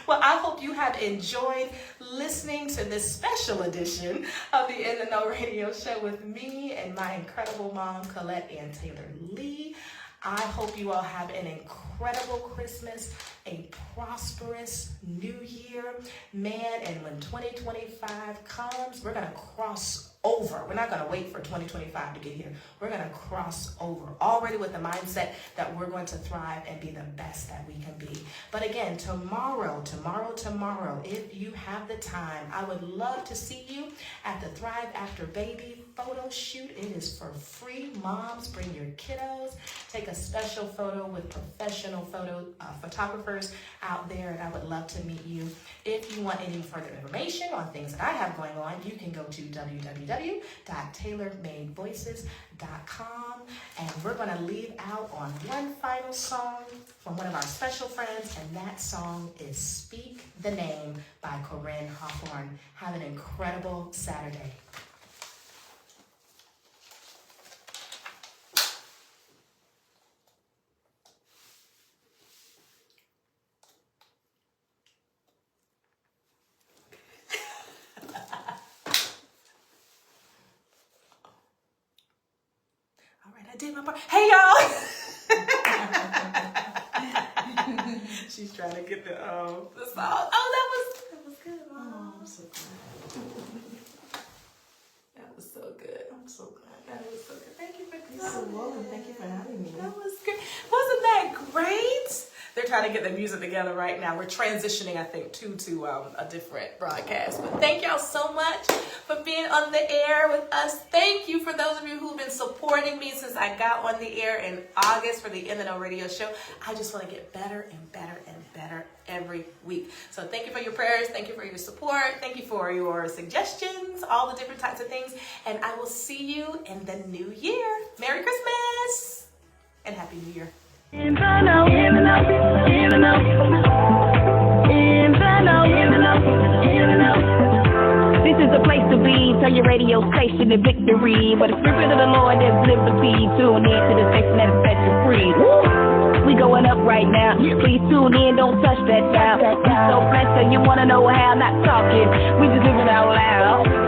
Well, I hope you have enjoyed listening to this special edition of the In the Know Radio Show with me and my incredible mom, Colette Ann Taylor-Lee. I hope you all have an incredible Christmas, a prosperous new year. Man, and when 2025 comes, we're going to cross over. We're not going to wait for 2025 to get here. We're going to cross over already with the mindset that we're going to thrive and be the best that we can be. But again, tomorrow, if you have the time, I would love to see you at the Thrive After Baby photo shoot. It is for free. Moms, bring your kiddos. Take a special photo with professional photographers out there, and I would love to meet you. If you want any further information on things that I have going on, you can go to www.tailormadevoices.com, and we're going to leave out on one final song from one of our special friends, and that song is Speak the Name by Corinne Hawthorne. Have an incredible Saturday. I did my part. Hey, y'all. She's trying to get the song. Oh, that was good. Oh, I'm so glad. That was so good. I'm so glad. That was so good. Thank you for coming. You're so welcome. Thank you for having me. That was good. Wasn't that great? They're trying to get the music together right now. We're transitioning, I think, to a different broadcast. But thank y'all so much for being on the air with us. Thank you for those of you who've been supporting me since I got on the air in August for the In the Know Radio Show. I just want to get better and better and better every week. So thank you for your prayers. Thank you for your support. Thank you for your suggestions, all the different types of things. And I will see you in the new year. Merry Christmas and Happy New Year. In the know, in the know, in the know, in the know, in the know, in the know. This is the place to be. Turn your radio station to victory. Where the Spirit of the Lord is liberty. Tune in to the station that set you free. Woo! We going up right now. Please tune in, don't touch that dial. We so blessed and you wanna know how, not talking. We just living out loud.